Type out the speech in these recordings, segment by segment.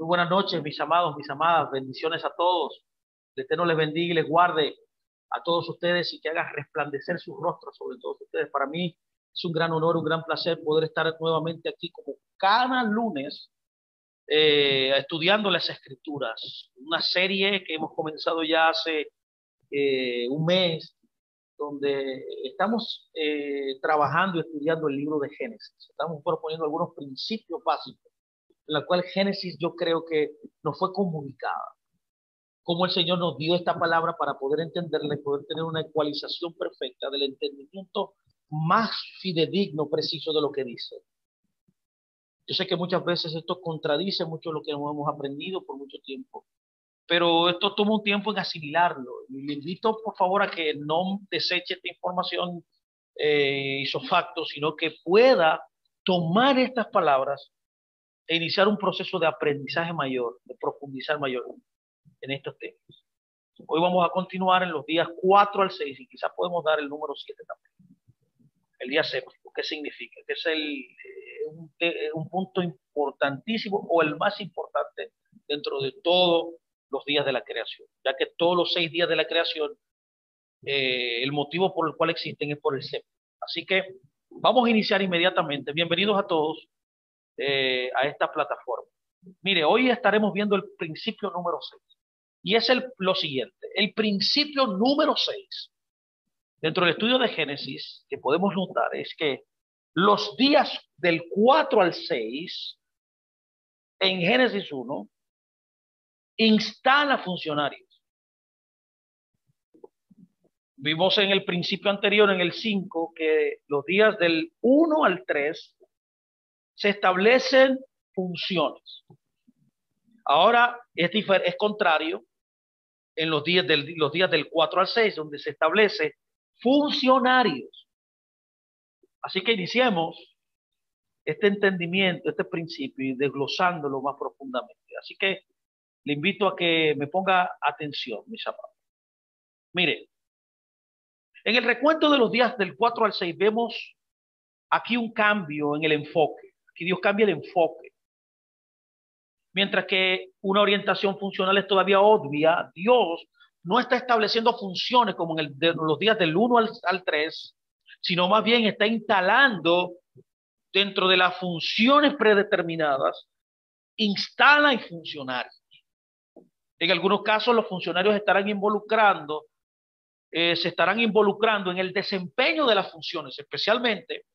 Muy buenas noches, mis amados, mis amadas. Bendiciones a todos. El Eterno les bendiga y les guarde a todos ustedes y que haga resplandecer sus rostros sobre todos ustedes. Para mí es un gran honor, un gran placer poder estar nuevamente aquí como cada lunes estudiando las Escrituras. Una serie que hemos comenzado ya hace un mes, donde estamos trabajando y estudiando el libro de Génesis. Estamos proponiendo algunos principios básicos en la cual Génesis yo creo que nos fue comunicada. Cómo el Señor nos dio esta palabra para poder entenderla y poder tener una ecualización perfecta del entendimiento más fidedigno, preciso de lo que dice. Yo sé que muchas veces esto contradice mucho lo que hemos aprendido por mucho tiempo, pero esto toma un tiempo en asimilarlo. Y le invito, por favor, a que no deseche esta información isofacto, sino que pueda tomar estas palabras e iniciar un proceso de aprendizaje mayor, de profundizar mayor en estos temas. Hoy vamos a continuar en los días 4 al 6 y quizás podemos dar el número 7 también. El día séptimo, ¿qué significa? Que es un punto importantísimo o el más importante dentro de todos los días de la creación, ya que todos los 6 días de la creación, el motivo por el cual existen es por el séptimo. Así que vamos a iniciar inmediatamente. Bienvenidos a todos a esta plataforma. Mire, hoy estaremos viendo el principio número 6. Y es lo siguiente, el principio número 6 dentro del estudio de Génesis que podemos notar es que los días del 4 al 6 en Génesis 1 instala funcionarios. Vimos en el principio anterior, en el 5, que los días del 1 al 3 se establecen funciones. Ahora es contrario en los días del 4 al 6, donde se establece funcionarios. Así que iniciemos este entendimiento, este principio y desglosándolo más profundamente. Así que le invito a que me ponga atención, mis amados. Mire, en el recuento de los días del 4 al 6 vemos aquí un cambio en el enfoque. Aquí Dios cambia el enfoque. Mientras que una orientación funcional es todavía obvia, Dios no está estableciendo funciones como en los días del 1 al 3, sino más bien está instalando dentro de las funciones predeterminadas, instala y funcionarios. En algunos casos los funcionarios se estarán involucrando en el desempeño de las funciones, especialmente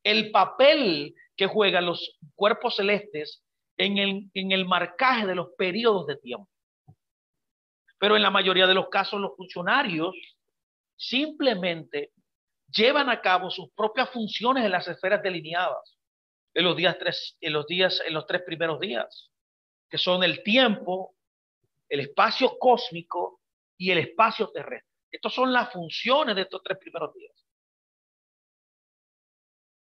el papel que juegan los cuerpos celestes en el marcaje de los periodos de tiempo. Pero en la mayoría de los casos los funcionarios simplemente llevan a cabo sus propias funciones en las esferas delineadas en los 3 primeros días, que son el tiempo, el espacio cósmico y el espacio terrestre. Estas son las funciones de estos 3 primeros días.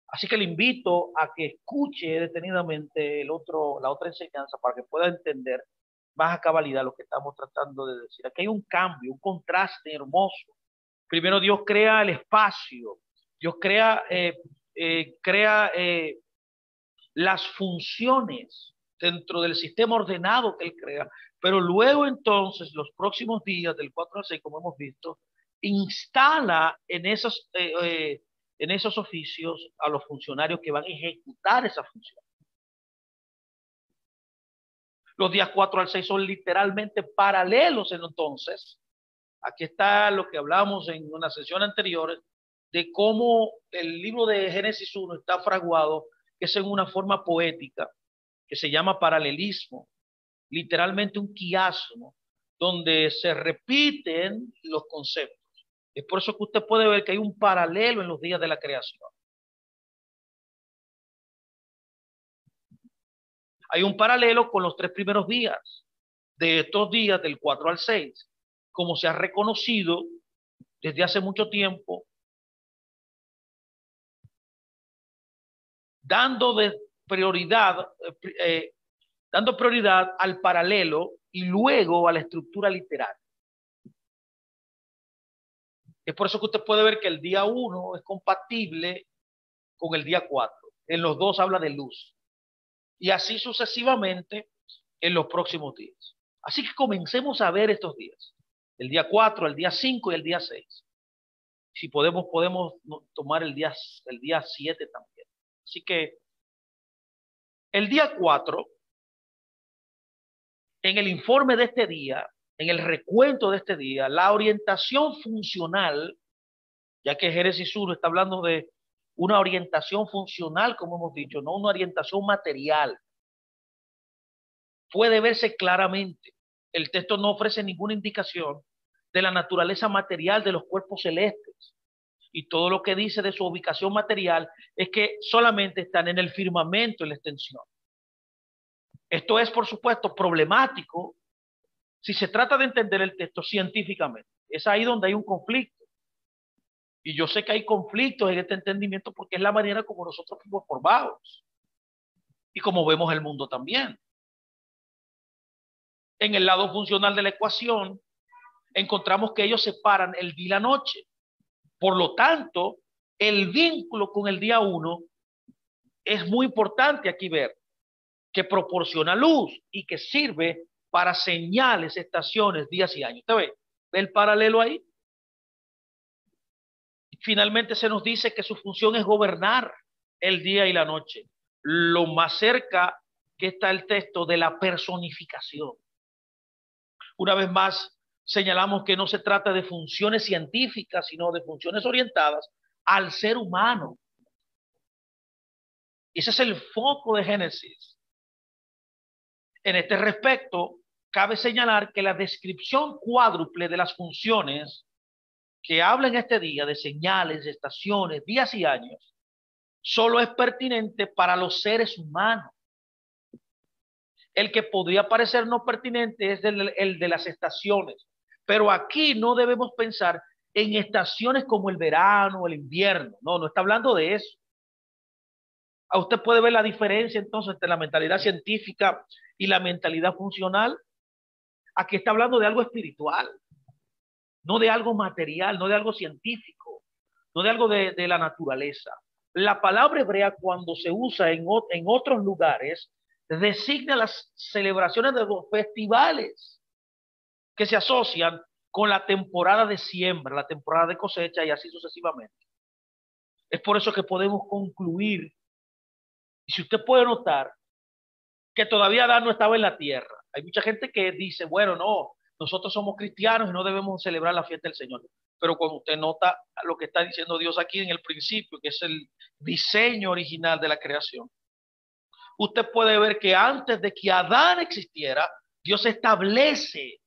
Así que le invito a que escuche detenidamente la otra enseñanza para que pueda entender más a cabalidad lo que estamos tratando de decir. Aquí hay un cambio, un contraste hermoso. Primero Dios crea el espacio, Dios crea las funciones dentro del sistema ordenado que Él crea, pero luego entonces los próximos días del 4 al 6, como hemos visto, instala en esos oficios a los funcionarios que van a ejecutar esa función. Los días 4 al 6 son literalmente paralelos entonces. Aquí está lo que hablamos en una sesión anterior de cómo el libro de Génesis 1 está fraguado, que es en una forma poética, que se llama paralelismo, literalmente un quiasmo, donde se repiten los conceptos. Es por eso que usted puede ver que hay un paralelo en los días de la creación. Hay un paralelo con los 3 primeros días, de estos días del 4 al 6, como se ha reconocido desde hace mucho tiempo, dando prioridad al paralelo y luego a la estructura literaria. Es por eso que usted puede ver que el día 1 es compatible con el día 4. En los dos habla de luz. Y así sucesivamente en los próximos días. Así que comencemos a ver estos días. El día 4, el día 5 y el día 6. Si podemos tomar el día 7 también. Así que el día 4, en el informe de este día, en el recuento de este día, la orientación funcional, ya que Génesis 1 está hablando de una orientación funcional, como hemos dicho, no una orientación material, puede verse claramente. El texto no ofrece ninguna indicación de la naturaleza material de los cuerpos celestes. Y todo lo que dice de su ubicación material es que solamente están en el firmamento, en la extensión. Esto es, por supuesto, problemático si se trata de entender el texto científicamente. Es ahí donde hay un conflicto. Y yo sé que hay conflictos en este entendimiento porque es la manera como nosotros fuimos formados y como vemos el mundo también. En el lado funcional de la ecuación, encontramos que ellos separan el día y la noche. Por lo tanto, el vínculo con el día 1 es muy importante aquí ver, que proporciona luz y que sirve para señales, estaciones, días y años. ¿Usted ve el paralelo ahí? Finalmente se nos dice que su función es gobernar el día y la noche. Lo más cerca que está el texto de la personificación. Una vez más, señalamos que no se trata de funciones científicas, sino de funciones orientadas al ser humano. Ese es el foco de Génesis. En este respecto, cabe señalar que la descripción cuádruple de las funciones que habla en este día de señales, estaciones, días y años, solo es pertinente para los seres humanos. El que podría parecer no pertinente es el de las estaciones, pero aquí no debemos pensar en estaciones como el verano o el invierno. No, no está hablando de eso. ¿A usted puede ver la diferencia entonces entre la mentalidad científica y la mentalidad funcional? Aquí está hablando de algo espiritual, no de algo material, no de algo científico, no de algo de la naturaleza. La palabra hebrea, cuando se usa en otros lugares, designa las celebraciones de los festivales que se asocian con la temporada de siembra, la temporada de cosecha y así sucesivamente. Es por eso que podemos concluir, y si usted puede notar, que todavía Adán no estaba en la tierra. Hay mucha gente que dice, bueno, no, nosotros somos cristianos y no debemos celebrar la fiesta del Señor. Pero cuando usted nota lo que está diciendo Dios aquí en el principio, que es el diseño original de la creación, usted puede ver que antes de que Adán existiera, Dios establece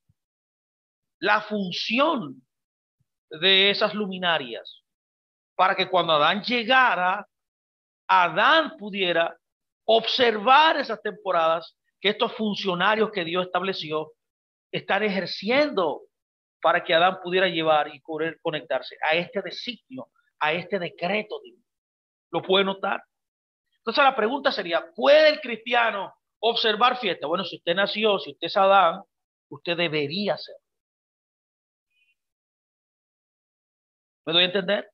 la función de esas luminarias para que cuando Adán llegara, Adán pudiera observar esas temporadas que estos funcionarios que Dios estableció están ejerciendo para que Adán pudiera llevar y poder conectarse a este designio, a este decreto divino. ¿Lo puede notar? Entonces la pregunta sería, ¿puede el cristiano observar fiesta? Bueno, si usted nació, si usted es Adán, usted debería hacerlo. ¿Me doy a entender?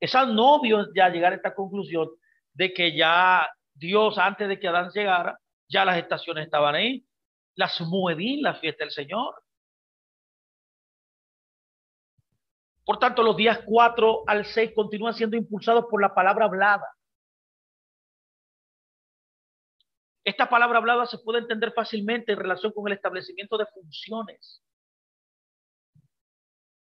Es obvio ya llegar a esta conclusión de que ya Dios, antes de que Adán llegara, ya las estaciones estaban ahí. Las Muedín, la fiesta del Señor. Por tanto, los días 4 al 6 continúan siendo impulsados por la palabra hablada. Esta palabra hablada se puede entender fácilmente en relación con el establecimiento de funciones.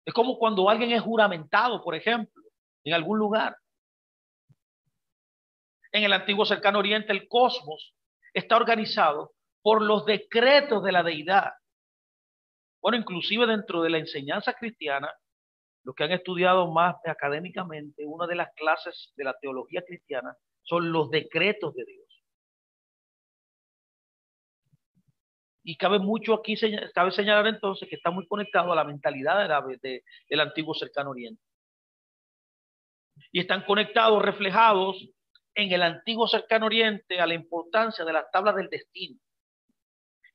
Es como cuando alguien es juramentado, por ejemplo, en algún lugar. En el antiguo cercano oriente, el cosmos está organizado por los decretos de la deidad. Bueno, inclusive dentro de la enseñanza cristiana, los que han estudiado más académicamente, una de las clases de la teología cristiana son los decretos de Dios. Y cabe mucho aquí, cabe señalar entonces que está muy conectado a la mentalidad del antiguo cercano oriente. Y están conectados, reflejados en el antiguo cercano oriente a la importancia de las tablas del destino.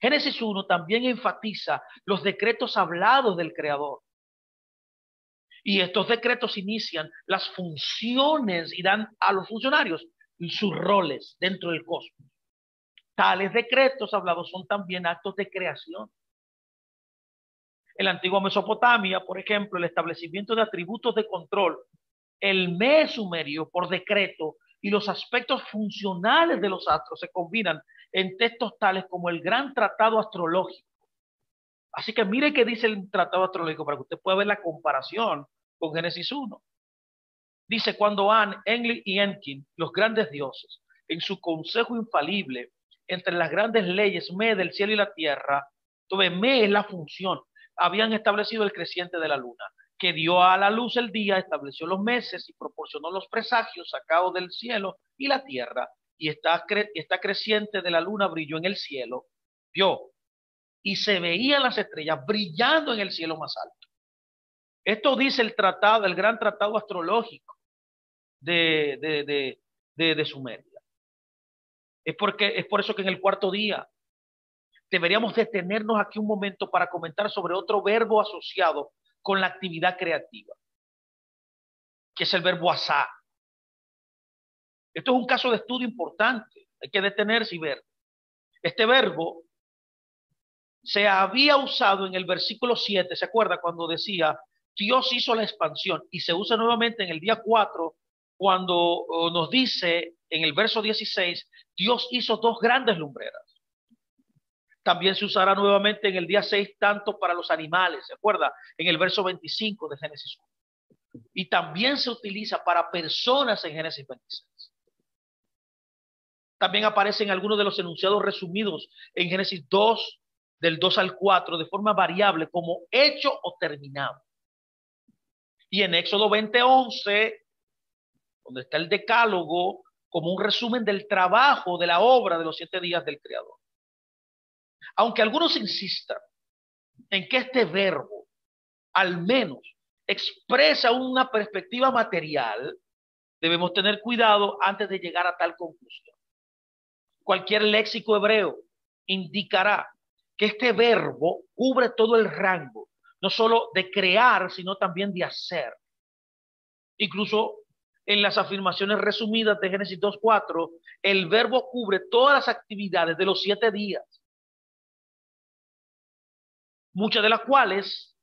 Génesis 1 también enfatiza los decretos hablados del Creador. Y estos decretos inician las funciones y dan a los funcionarios sus roles dentro del cosmos. Tales decretos hablados son también actos de creación. En la antigua Mesopotamia, por ejemplo, el establecimiento de atributos de control, el mes sumerio por decreto y los aspectos funcionales de los astros se combinan en textos tales como el Gran Tratado Astrológico. Así que mire qué dice el Tratado Astrológico para que usted pueda ver la comparación con Génesis 1. Dice, cuando An, Enlil y Enkin, los grandes dioses, en su consejo infalible, entre las grandes leyes Me del cielo y la tierra, entonces Me es la función, habían establecido el creciente de la luna, que dio a la luz el día, estableció los meses y proporcionó los presagios sacados del cielo y la tierra, y esta creciente de la luna brilló en el cielo, vio, y se veían las estrellas brillando en el cielo más alto. Esto dice el tratado, el gran tratado astrológico de Sumeria. Es por eso que en el cuarto día deberíamos detenernos aquí un momento para comentar sobre otro verbo asociado con la actividad creativa, que es el verbo asá. Esto es un caso de estudio importante, hay que detenerse y ver. Este verbo se había usado en el versículo 7, ¿se acuerda? Cuando decía, Dios hizo la expansión, y se usa nuevamente en el día 4, cuando nos dice en el verso 16, Dios hizo dos grandes lumbreras. También se usará nuevamente en el día 6, tanto para los animales, ¿se acuerda? En el verso 25 de Génesis 1. Y también se utiliza para personas en Génesis 26. También aparecen algunos de los enunciados resumidos en Génesis 2, del 2 al 4, de forma variable, como hecho o terminado. Y en Éxodo 20:11, donde está el decálogo, como un resumen del trabajo, de la obra de los 7 días del Creador. Aunque algunos insistan en que este verbo, al menos, expresa una perspectiva material, debemos tener cuidado antes de llegar a tal conclusión. Cualquier léxico hebreo indicará que este verbo cubre todo el rango, no solo de crear, sino también de hacer. Incluso en las afirmaciones resumidas de Génesis 2:4, el verbo cubre todas las actividades de los 7 días, muchas de las cuales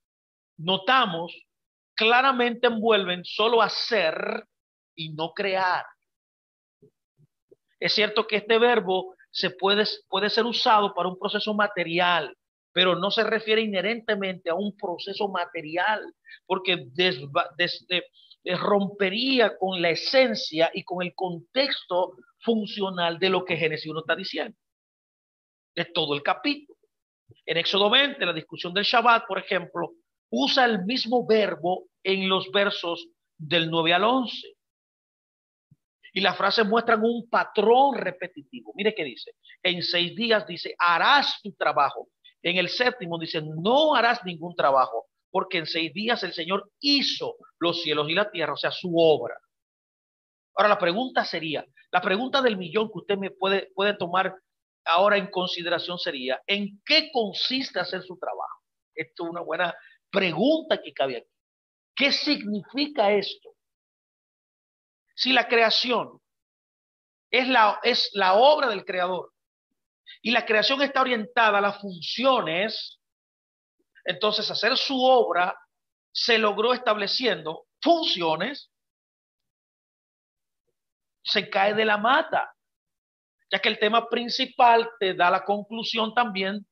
notamos claramente envuelven solo hacer y no crear. Es cierto que este verbo puede ser usado para un proceso material, pero no se refiere inherentemente a un proceso material, porque rompería con la esencia y con el contexto funcional de lo que Génesis 1 está diciendo, de todo el capítulo. En Éxodo 20, la discusión del Shabbat, por ejemplo, usa el mismo verbo en los versos del 9 al 11. Y las frases muestran un patrón repetitivo. Mire qué dice. En 6 días dice, harás tu trabajo. En el 7º dice, no harás ningún trabajo, porque en 6 días el Señor hizo los cielos y la tierra, o sea, su obra. Ahora la pregunta sería, la pregunta del millón que usted me puede tomar ahora en consideración sería, ¿en qué consiste hacer su trabajo? Esto es una buena pregunta que cabe aquí. ¿Qué significa esto? Si la creación es la obra del creador y la creación está orientada a las funciones, entonces hacer su obra se logró estableciendo funciones, se cae de la mata, ya que el tema principal te da la conclusión también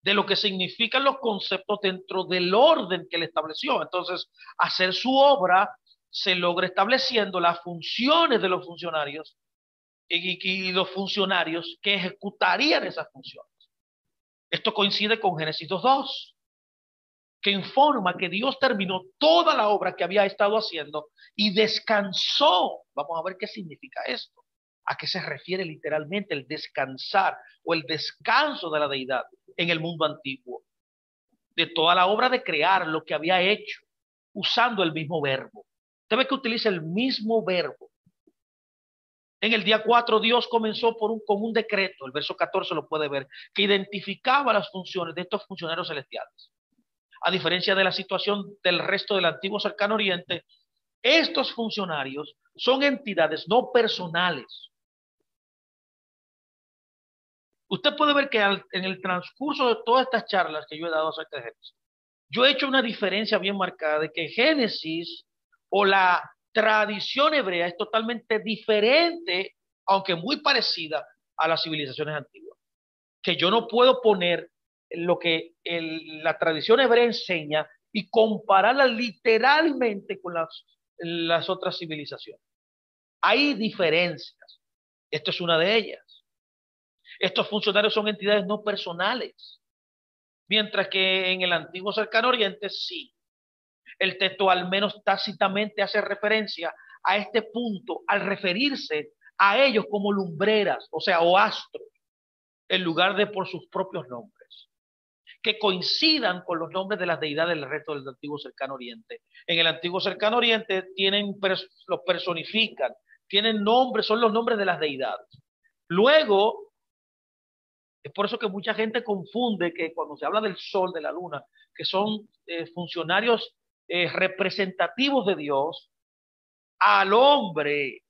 de lo que significan los conceptos dentro del orden que él estableció. Entonces, hacer su obra se logra estableciendo las funciones de los funcionarios y los funcionarios que ejecutarían esas funciones. Esto coincide con Génesis 2:2, que informa que Dios terminó toda la obra que había estado haciendo y descansó. Vamos a ver qué significa esto. ¿A qué se refiere literalmente el descansar o el descanso de la deidad en el mundo antiguo? De toda la obra de crear lo que había hecho, usando el mismo verbo. Usted ve que utiliza el mismo verbo. En el día 4 Dios comenzó con un decreto, el verso 14 lo puede ver, que identificaba las funciones de estos funcionarios celestiales. A diferencia de la situación del resto del antiguo cercano oriente, estos funcionarios son entidades no personales. Usted puede ver que en el transcurso de todas estas charlas que yo he dado acerca de Génesis, yo he hecho una diferencia bien marcada de que Génesis o la tradición hebrea es totalmente diferente, aunque muy parecida a las civilizaciones antiguas. Que yo no puedo poner lo que la tradición hebrea enseña y compararla literalmente con las otras civilizaciones. Hay diferencias. Esto es una de ellas. Estos funcionarios son entidades no personales, mientras que en el antiguo Cercano Oriente sí. El texto al menos tácitamente hace referencia a este punto al referirse a ellos como lumbreras, o sea, o astros, en lugar de por sus propios nombres, que coincidan con los nombres de las deidades del resto del antiguo Cercano Oriente. En el antiguo Cercano Oriente los personifican, tienen nombres, son los nombres de las deidades. Luego, es por eso que mucha gente confunde que cuando se habla del sol, de la luna, que son funcionarios representativos de Dios, al hombre,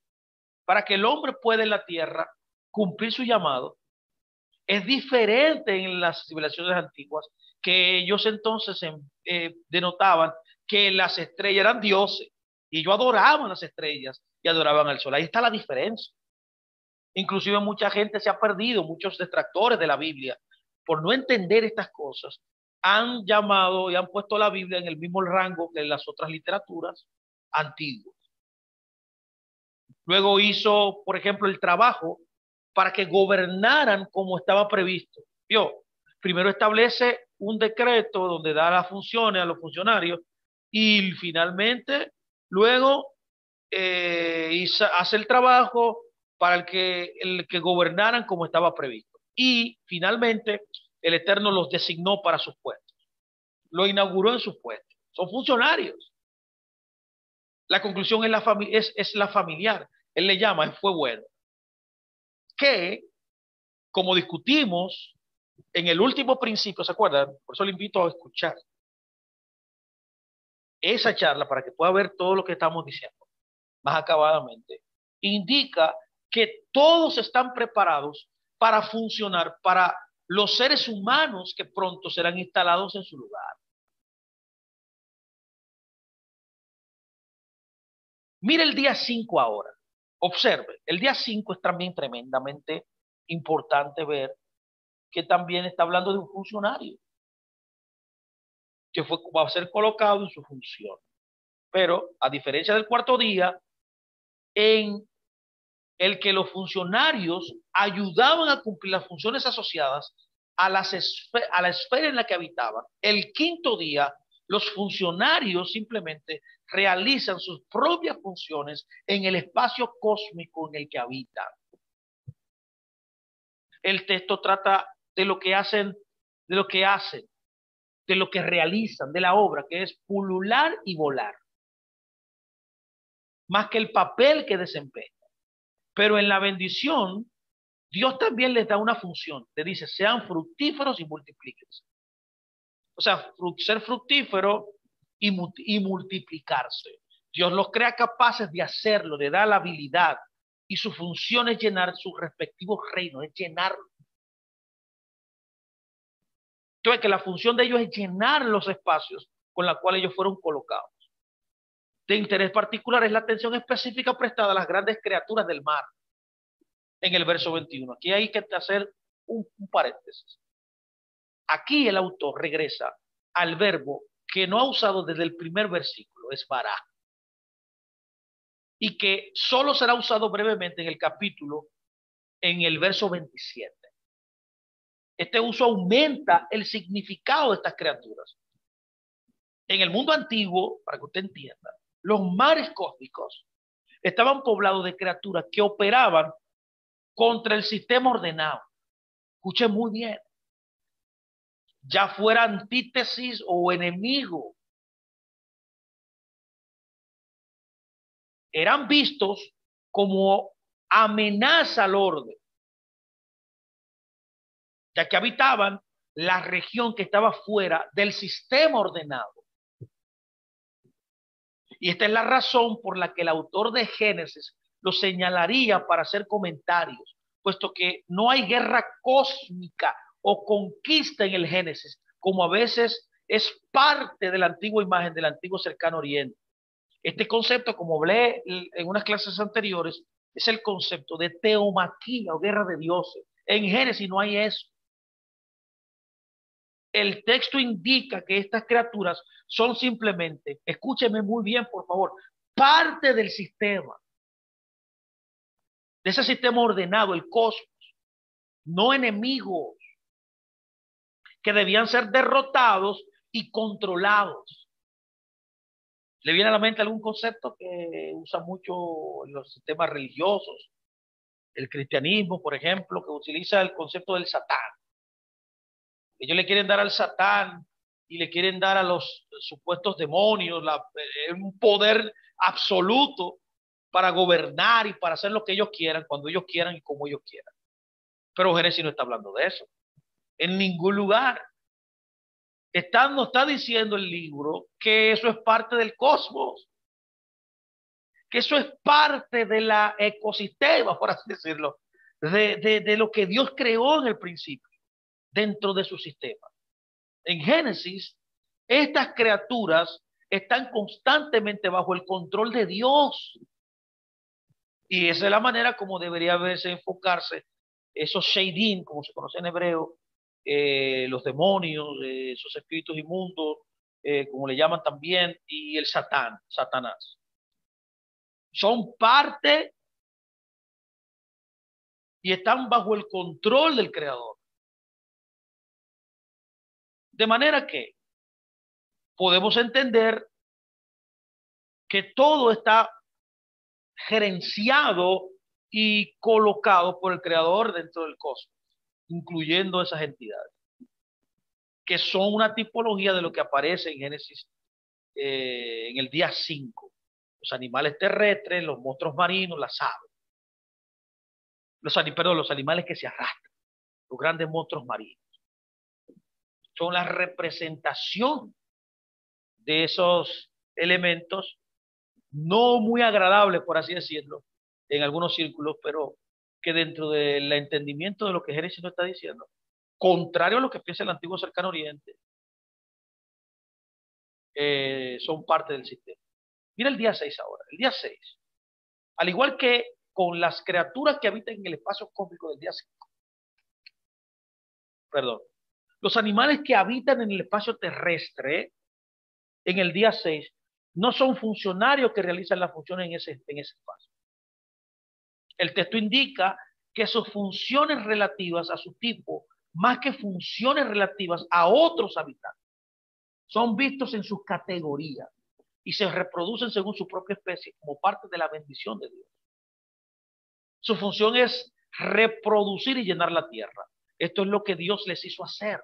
para que el hombre pueda en la tierra cumplir su llamado, es diferente en las civilizaciones antiguas, que ellos entonces denotaban que las estrellas eran dioses, y ellos adoraban las estrellas y adoraban al sol. Ahí está la diferencia. Inclusive mucha gente se ha perdido, muchos detractores de la Biblia, por no entender estas cosas, han llamado y han puesto la Biblia en el mismo rango que las otras literaturas antiguas. Luego hizo, por ejemplo, el trabajo para que gobernaran como estaba previsto. Vio, primero establece un decreto donde da las funciones a los funcionarios y finalmente luego hace el trabajo para el que gobernaran como estaba previsto. Y finalmente el Eterno los designó para sus puestos, lo inauguró en sus puestos. Son funcionarios. La conclusión es la familiar. Él le llama, fue bueno. Que, como discutimos en el último principio, ¿se acuerdan? Por eso le invito a escuchar esa charla para que pueda ver todo lo que estamos diciendo más acabadamente. Indica que todos están preparados para funcionar para los seres humanos que pronto serán instalados en su lugar. Mire el día 5 ahora. Observe, el día 5 es también tremendamente importante ver que también está hablando de un funcionario que va a ser colocado en su función. Pero, a diferencia del cuarto día, en el que los funcionarios ayudaban a cumplir las funciones asociadas a la esfera en la que habitaban, el quinto día, los funcionarios simplemente realizan sus propias funciones en el espacio cósmico en el que habitan. El texto trata de lo que hacen, de lo que hacen, de lo que realizan, de la obra, que es pulular y volar, más que el papel que desempeñan. Pero en la bendición, Dios también les da una función. Le dice, sean fructíferos y multiplíquense. O sea, ser fructífero y multiplicarse. Dios los crea capaces de hacerlo, de dar la habilidad. Y su función es llenar sus respectivos reinos, es llenarlo. Entonces, que la función de ellos es llenar los espacios con los cuales ellos fueron colocados. De interés particular es la atención específica prestada a las grandes criaturas del mar, en el verso 21. Aquí hay que hacer un paréntesis. Aquí el autor regresa al verbo que no ha usado desde el primer versículo, es vará, y que solo será usado brevemente en el capítulo, en el verso 27. Este uso aumenta el significado de estas criaturas. En el mundo antiguo, para que usted entienda, los mares cósmicos estaban poblados de criaturas que operaban contra el sistema ordenado. Escuchen muy bien. Ya fuera antítesis o enemigo, eran vistos como amenaza al orden, ya que habitaban la región que estaba fuera del sistema ordenado. Y esta es la razón por la que el autor de Génesis lo señalaría para hacer comentarios, puesto que no hay guerra cósmica o conquista en el Génesis, como a veces es parte de la antigua imagen del antiguo cercano oriente. Este concepto, como hablé en unas clases anteriores, es el concepto de teomaquia o guerra de dioses. En Génesis no hay eso. El texto indica que estas criaturas son simplemente, escúcheme muy bien, por favor, parte del sistema, de ese sistema ordenado, el cosmos, no enemigos que debían ser derrotados y controlados. ¿Le viene a la mente algún concepto que usa mucho en los sistemas religiosos? El cristianismo, por ejemplo, que utiliza el concepto del Satán. Ellos le quieren dar al Satán y le quieren dar a los supuestos demonios un poder absoluto para gobernar y para hacer lo que ellos quieran, cuando ellos quieran y como ellos quieran. Pero Génesis no está hablando de eso. En ningún lugar. No está diciendo el libro que eso es parte del cosmos, que eso es parte de la ecosistema, por así decirlo, de lo que Dios creó en el principio, dentro de su sistema. En Génesis, estas criaturas están constantemente bajo el control de Dios. Y esa es la manera como debería verse, enfocarse esos sheidim, como se conoce en hebreo, los demonios, esos espíritus inmundos, como le llaman también, y el Satanás. Son parte y están bajo el control del Creador. De manera que podemos entender que todo está gerenciado y colocado por el Creador dentro del cosmos, incluyendo esas entidades, que son una tipología de lo que aparece en Génesis en el día 5. Los animales terrestres, los monstruos marinos, las aves. Los animales que se arrastran, los grandes monstruos marinos. Son la representación de esos elementos no muy agradables, por así decirlo, en algunos círculos, pero que dentro del entendimiento de lo que Génesis nos está diciendo, contrario a lo que piensa el antiguo cercano oriente, son parte del sistema. Mira el día 6 ahora. El día 6, al igual que con las criaturas que habitan en el espacio cósmico del día 5, perdón, los animales que habitan en el espacio terrestre en el día 6 no son funcionarios que realizan las funciones en ese espacio. El texto indica que sus funciones relativas a su tipo, más que funciones relativas a otros habitantes, son vistos en sus categorías y se reproducen según su propia especie como parte de la bendición de Dios. Su función es reproducir y llenar la tierra. Esto es lo que Dios les hizo hacer.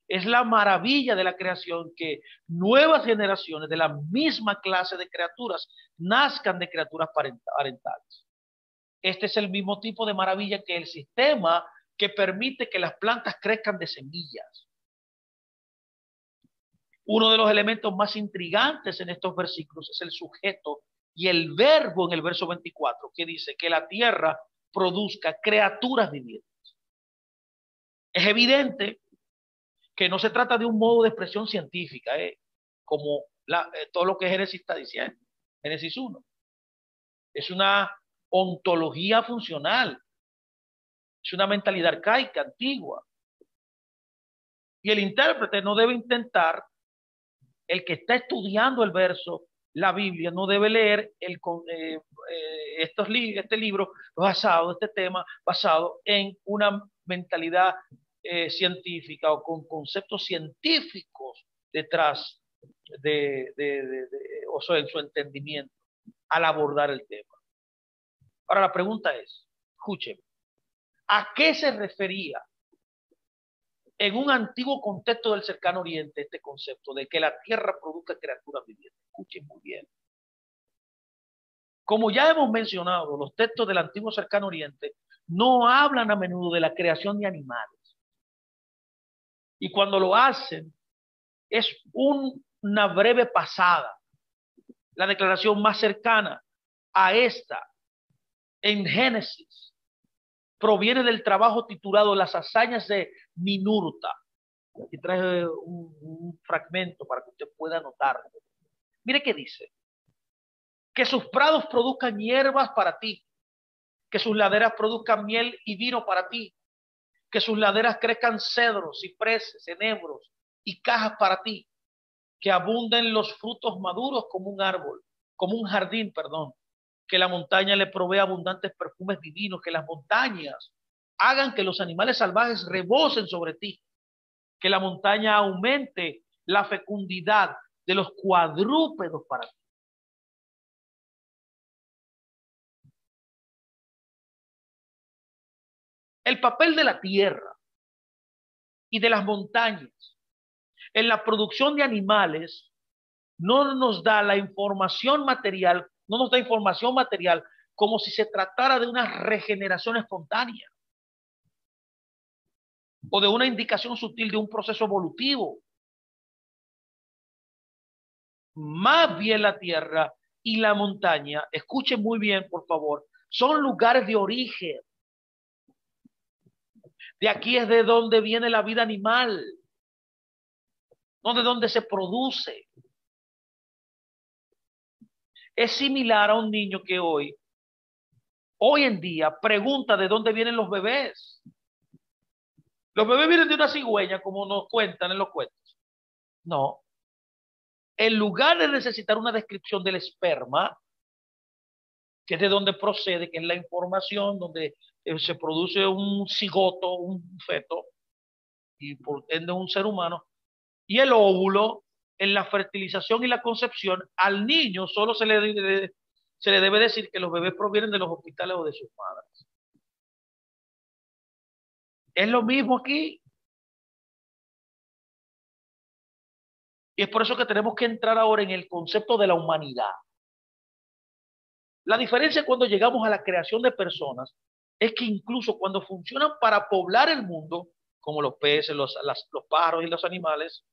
Es la maravilla de la creación que nuevas generaciones de la misma clase de criaturas nazcan de criaturas parentales. Este es el mismo tipo de maravilla que el sistema que permite que las plantas crezcan de semillas. Uno de los elementos más intrigantes en estos versículos es el sujeto y el verbo en el verso 24, que dice que la tierra produzca criaturas vivientes. Es evidente que no se trata de un modo de expresión científica, como todo lo que Génesis está diciendo, Génesis 1. Es una ontología funcional, es una mentalidad arcaica, antigua. Y el intérprete no debe intentar, el que está estudiando el verso, la Biblia, no debe leer este libro basado, este tema basado en una mentalidad científica o con conceptos científicos detrás o sea, en su entendimiento al abordar el tema. Ahora la pregunta es, escúcheme, ¿a qué se refería en un antiguo contexto del cercano oriente este concepto de que la tierra produzca criaturas vivientes? Escuchen muy bien. Como ya hemos mencionado, los textos del antiguo cercano oriente no hablan a menudo de la creación de animales. Y cuando lo hacen, es una breve pasada. La declaración más cercana a esta en Génesis proviene del trabajo titulado Las hazañas de Ninurta. Aquí traje un fragmento para que usted pueda anotarlo. Mire qué dice. Que sus prados produzcan hierbas para ti, que sus laderas produzcan miel y vino para ti, que sus laderas crezcan cedros, cipreses, enebros y cajas para ti, que abunden los frutos maduros como un árbol, como un jardín, perdón, que la montaña le provea abundantes perfumes divinos, que las montañas hagan que los animales salvajes rebosen sobre ti, que la montaña aumente la fecundidad de los cuadrúpedos para ti. El papel de la tierra y de las montañas en la producción de animales no nos da la información material, no nos da información material como si se tratara de una regeneración espontánea o de una indicación sutil de un proceso evolutivo. Más bien la tierra y la montaña, escuchen muy bien, por favor, son lugares de origen. De aquí es de donde viene la vida animal, no de donde se produce. Es similar a un niño que hoy en día, pregunta de dónde vienen los bebés. Los bebés vienen de una cigüeña, como nos cuentan en los cuentos. No. En lugar de necesitar una descripción del esperma, que es de donde procede, que es la información donde se produce un cigoto, un feto, y por ende un ser humano, y el óvulo, en la fertilización y la concepción, al niño solo se le debe decir que los bebés provienen de los hospitales o de sus madres. Es lo mismo aquí. Y es por eso que tenemos que entrar ahora en el concepto de la humanidad. La diferencia cuando llegamos a la creación de personas es que incluso cuando funcionan para poblar el mundo, como los peces, los pájaros y los animales,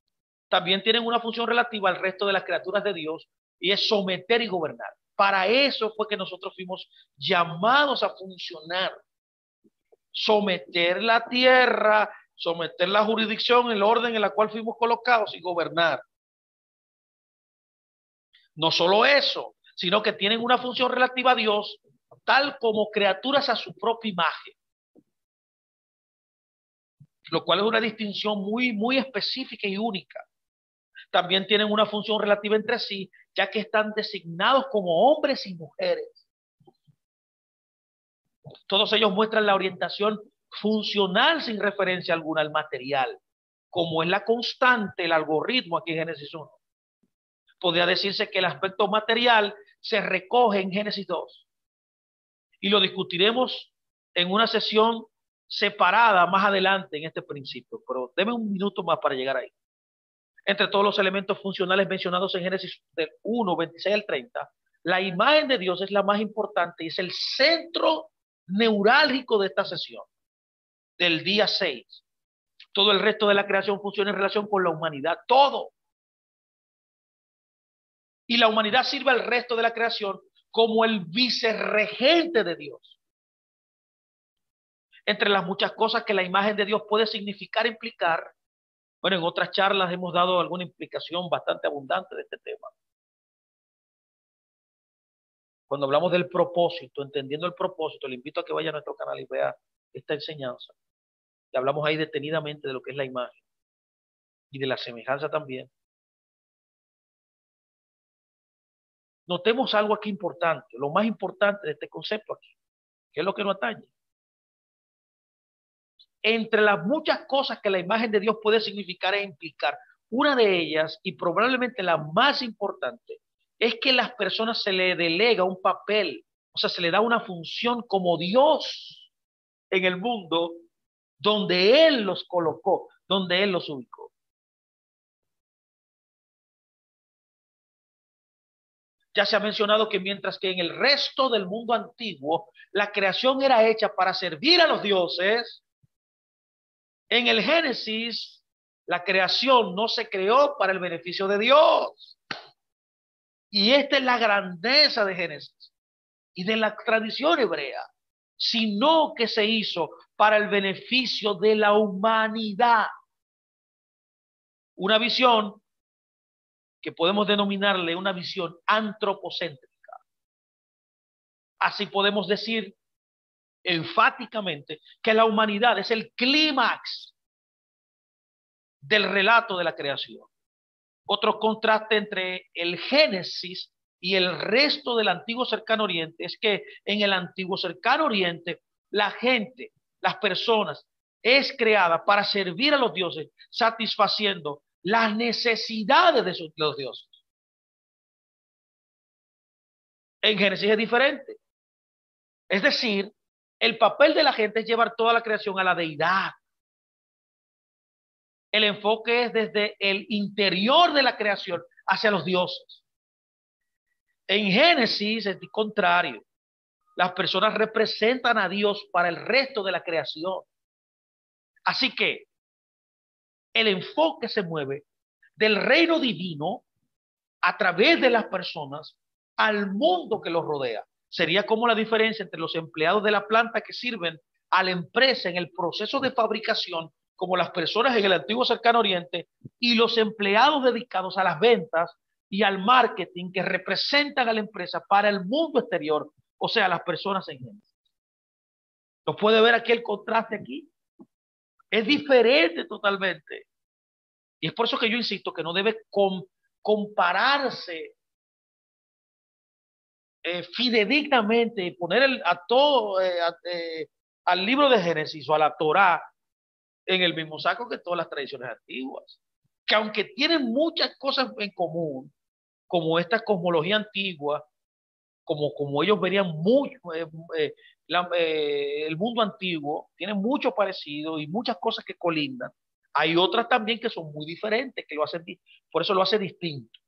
también tienen una función relativa al resto de las criaturas de Dios y es someter y gobernar. Para eso fue que nosotros fuimos llamados a funcionar. Someter la tierra, someter la jurisdicción, el orden en la cual fuimos colocados y gobernar. No solo eso, sino que tienen una función relativa a Dios, tal como criaturas a su propia imagen. Lo cual es una distinción muy específica y única. También tienen una función relativa entre sí, ya que están designados como hombres y mujeres. Todos ellos muestran la orientación funcional sin referencia alguna al material, como es la constante, el algoritmo aquí en Génesis 1. Podría decirse que el aspecto material se recoge en Génesis 2. Y lo discutiremos en una sesión separada más adelante en este principio, pero deme un minuto más para llegar ahí. Entre todos los elementos funcionales mencionados en Génesis del 1, 26 al 30, la imagen de Dios es la más importante y es el centro neurálgico de esta sesión, del día 6. Todo el resto de la creación funciona en relación con la humanidad, todo. Y la humanidad sirve al resto de la creación como el vicerregente de Dios. Entre las muchas cosas que la imagen de Dios puede significar, implicar, bueno, en otras charlas hemos dado alguna implicación bastante abundante de este tema. Cuando hablamos del propósito, entendiendo el propósito, le invito a que vaya a nuestro canal y vea esta enseñanza. Y hablamos ahí detenidamente de lo que es la imagen y de la semejanza también. Notemos algo aquí importante, lo más importante de este concepto aquí, que es lo que nos atañe. Entre las muchas cosas que la imagen de Dios puede significar e implicar, una de ellas, y probablemente la más importante, es que a las personas se le delega un papel, o sea, se le da una función como Dios en el mundo donde Él los colocó, donde Él los ubicó. Ya se ha mencionado que mientras que en el resto del mundo antiguo la creación era hecha para servir a los dioses, en el Génesis la creación no se creó para el beneficio de Dios. Y esta es la grandeza de Génesis y de la tradición hebrea. sino que se hizo para el beneficio de la humanidad. Una visión que podemos denominarle una visión antropocéntrica. Así podemos decir enfáticamente que la humanidad es el clímax del relato de la creación. Otro contraste entre el Génesis y el resto del antiguo cercano oriente es que en el antiguo cercano oriente la gente, las personas, es creada para servir a los dioses, satisfaciendo las necesidades de los dioses. En Génesis es diferente. Es decir, el papel de la gente es llevar toda la creación a la deidad. El enfoque es desde el interior de la creación hacia los dioses. En Génesis es el contrario. Las personas representan a Dios para el resto de la creación. Así que el enfoque se mueve del reino divino a través de las personas al mundo que los rodea. Sería como la diferencia entre los empleados de la planta que sirven a la empresa en el proceso de fabricación, como las personas en el antiguo cercano oriente, y los empleados dedicados a las ventas y al marketing que representan a la empresa para el mundo exterior, o sea, las personas en general. ¿Lo puede ver aquí el contraste aquí? Es diferente totalmente. Y es por eso que yo insisto que no debe compararse fidedignamente y poner al libro de Génesis o a la Torá en el mismo saco que todas las tradiciones antiguas, que aunque tienen muchas cosas en común, como esta cosmología antigua, como ellos verían mucho, el mundo antiguo tiene mucho parecido y muchas cosas que colindan. Hay otras también que son muy diferentes, que lo hacen, por eso lo hace distinto.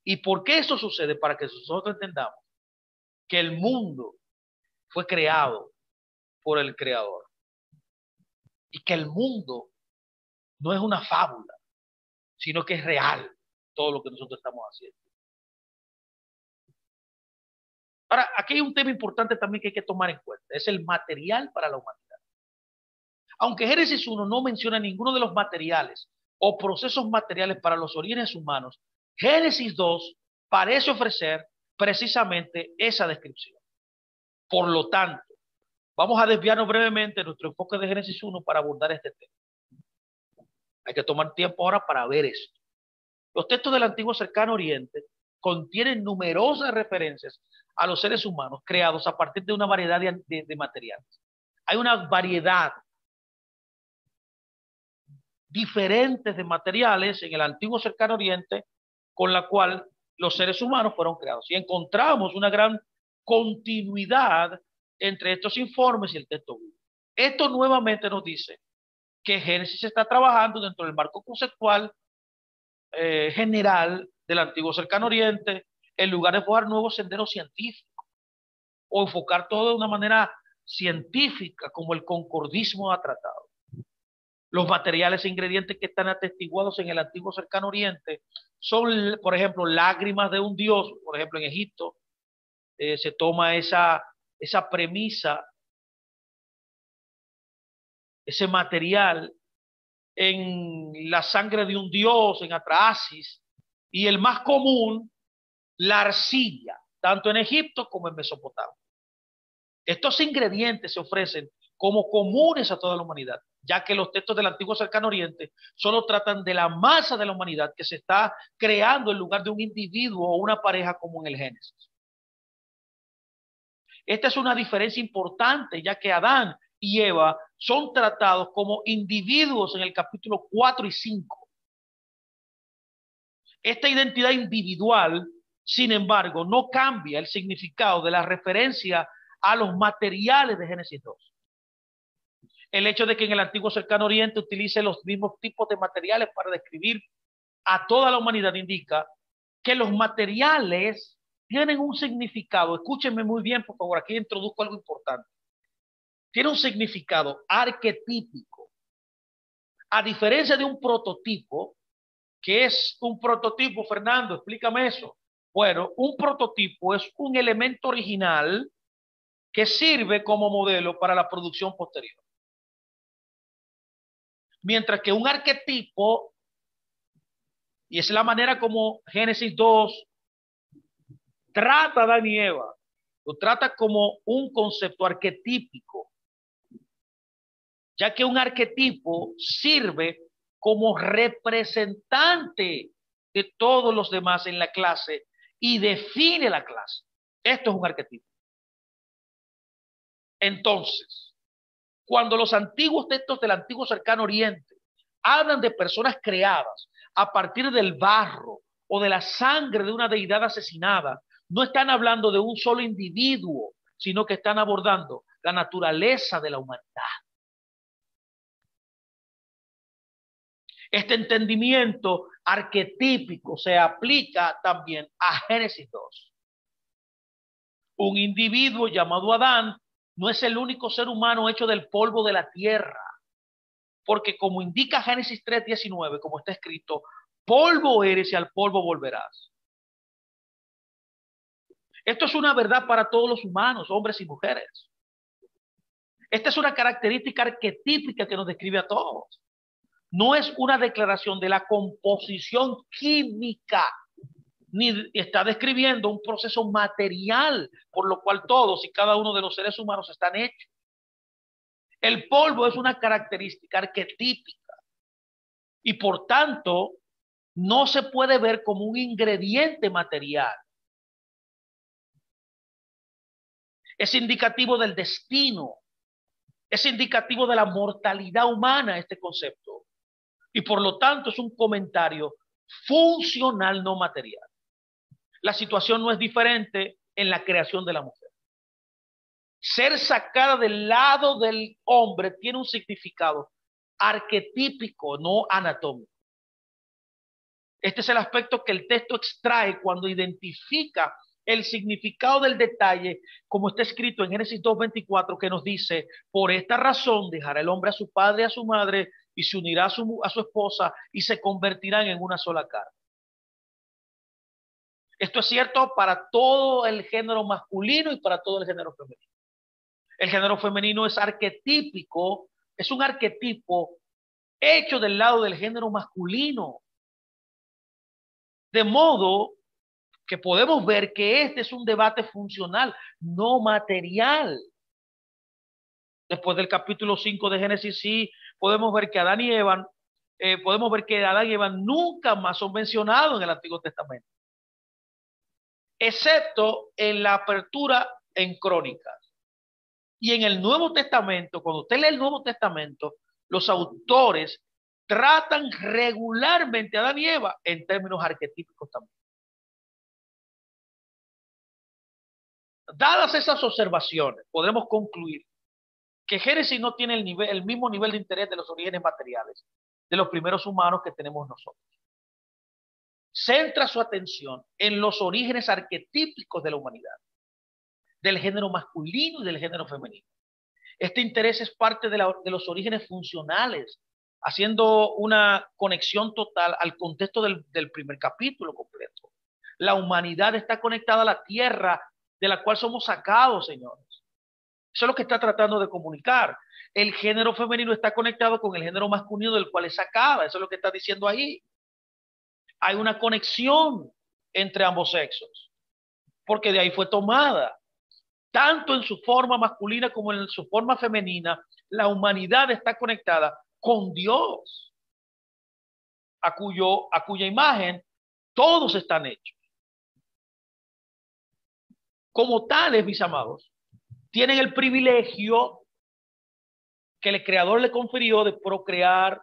¿Y por qué eso sucede? Para que nosotros entendamos que el mundo fue creado por el Creador y que el mundo no es una fábula, sino que es real todo lo que nosotros estamos haciendo. Ahora, aquí hay un tema importante también que hay que tomar en cuenta, es el material para la humanidad. Aunque Génesis 1 no menciona ninguno de los materiales o procesos materiales para los orígenes humanos, Génesis 2 parece ofrecer precisamente esa descripción. Por lo tanto, vamos a desviarnos brevemente de nuestro enfoque de Génesis 1 para abordar este tema. Hay que tomar tiempo ahora para ver esto. Los textos del antiguo cercano oriente contienen numerosas referencias a los seres humanos creados a partir de una variedad de materiales. Hay una variedad diferentes de materiales en el antiguo cercano oriente con la cual los seres humanos fueron creados. Y encontramos una gran continuidad entre estos informes y el texto bíblico. Esto nuevamente nos dice que Génesis está trabajando dentro del marco conceptual general del antiguo cercano oriente, en lugar de buscar nuevos senderos científicos o enfocar todo de una manera científica como el concordismo ha tratado. Los materiales e ingredientes que están atestiguados en el antiguo cercano oriente son, por ejemplo, lágrimas de un dios. Por ejemplo, en Egipto se toma esa premisa, ese material en la sangre de un dios, en Atrahasis, y el más común, la arcilla, tanto en Egipto como en Mesopotamia. Estos ingredientes se ofrecen como comunes a toda la humanidad, ya que los textos del antiguo cercano oriente solo tratan de la masa de la humanidad que se está creando en lugar de un individuo o una pareja como en el Génesis. Esta es una diferencia importante, ya que Adán y Eva son tratados como individuos en el capítulo 4 y 5. Esta identidad individual, sin embargo, no cambia el significado de la referencia a los materiales de Génesis 2. El hecho de que en el antiguo cercano oriente utilice los mismos tipos de materiales para describir a toda la humanidad indica que los materiales tienen un significado. Escúchenme muy bien, por favor, aquí introduzco algo importante. Tiene un significado arquetípico. A diferencia de un prototipo, ¿qué es un prototipo, Fernando? Explícame eso. Bueno, un prototipo es un elemento original que sirve como modelo para la producción posterior. Mientras que un arquetipo, y es la manera como Génesis 2 trata a Adán y Eva, lo trata como un concepto arquetípico, ya que un arquetipo sirve como representante de todos los demás en la clase y define la clase. Esto es un arquetipo. Entonces, cuando los antiguos textos del antiguo cercano oriente hablan de personas creadas a partir del barro o de la sangre de una deidad asesinada, no están hablando de un solo individuo, sino que están abordando la naturaleza de la humanidad. Este entendimiento arquetípico se aplica también a Génesis 2. Un individuo llamado Adán no es el único ser humano hecho del polvo de la tierra, porque como indica Génesis 3:19, como está escrito, polvo eres y al polvo volverás. Esto es una verdad para todos los humanos, hombres y mujeres. Esta es una característica arquetípica que nos describe a todos. No es una declaración de la composición química, ni está describiendo un proceso material por lo cual todos y cada uno de los seres humanos están hechos. El polvo es una característica arquetípica y por tanto no se puede ver como un ingrediente material. Es indicativo del destino, es indicativo de la mortalidad humana este concepto y por lo tanto es un comentario funcional, no material. La situación no es diferente en la creación de la mujer. Ser sacada del lado del hombre tiene un significado arquetípico, no anatómico. Este es el aspecto que el texto extrae cuando identifica el significado del detalle, como está escrito en Génesis 2:24, que nos dice, por esta razón dejará el hombre a su padre y a su madre y se unirá a su esposa y se convertirán en una sola carne. Esto es cierto para todo el género masculino y para todo el género femenino. El género femenino es arquetípico, es un arquetipo hecho del lado del género masculino. De modo que podemos ver que este es un debate funcional, no material. Después del capítulo 5 de Génesis, sí, podemos ver que Adán y Eva, nunca más son mencionados en el Antiguo Testamento, excepto en la apertura en Crónicas. Y en el Nuevo Testamento, cuando usted lee el Nuevo Testamento, los autores tratan regularmente a Adán y Eva en términos arquetípicos también. Dadas esas observaciones, podremos concluir que Génesis no tiene el mismo nivel de interés de los orígenes materiales de los primeros humanos que tenemos nosotros. Centra su atención en los orígenes arquetípicos de la humanidad, del género masculino y del género femenino. Este interés es parte de los orígenes funcionales, haciendo una conexión total al contexto del primer capítulo completo. La humanidad está conectada a la tierra de la cual somos sacados, señores. Eso es lo que está tratando de comunicar. El género femenino está conectado con el género masculino del cual es sacada. Eso es lo que está diciendo ahí. Hay una conexión entre ambos sexos, porque de ahí fue tomada. Tanto en su forma masculina como en su forma femenina, la humanidad está conectada con Dios, a cuya imagen todos están hechos. Como tales, mis amados, tienen el privilegio que el Creador le confirió de procrear,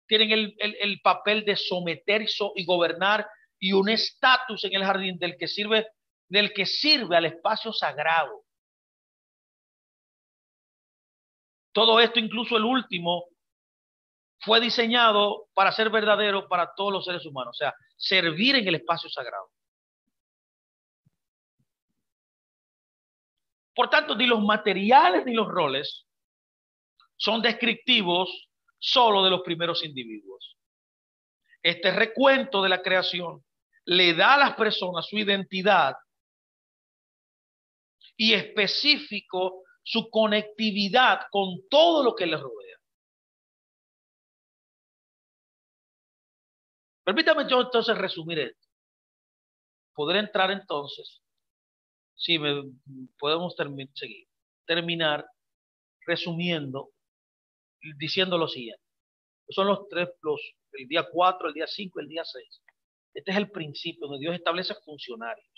tienen el papel de someter y gobernar y un estatus en el jardín del que sirve al espacio sagrado. Todo esto, incluso el último, fue diseñado para ser verdadero para todos los seres humanos, o sea, servir en el espacio sagrado. Por tanto, ni los materiales ni los roles son descriptivos solo de los primeros individuos. Este recuento de la creación le da a las personas su identidad y específico su conectividad con todo lo que les rodea. Permítame yo entonces resumir esto. Poder entrar entonces, si podemos terminar resumiendo, diciendo lo siguiente. Son los tres, el día 4, el día 5, el día 6. Este es el principio donde Dios establece funcionarios.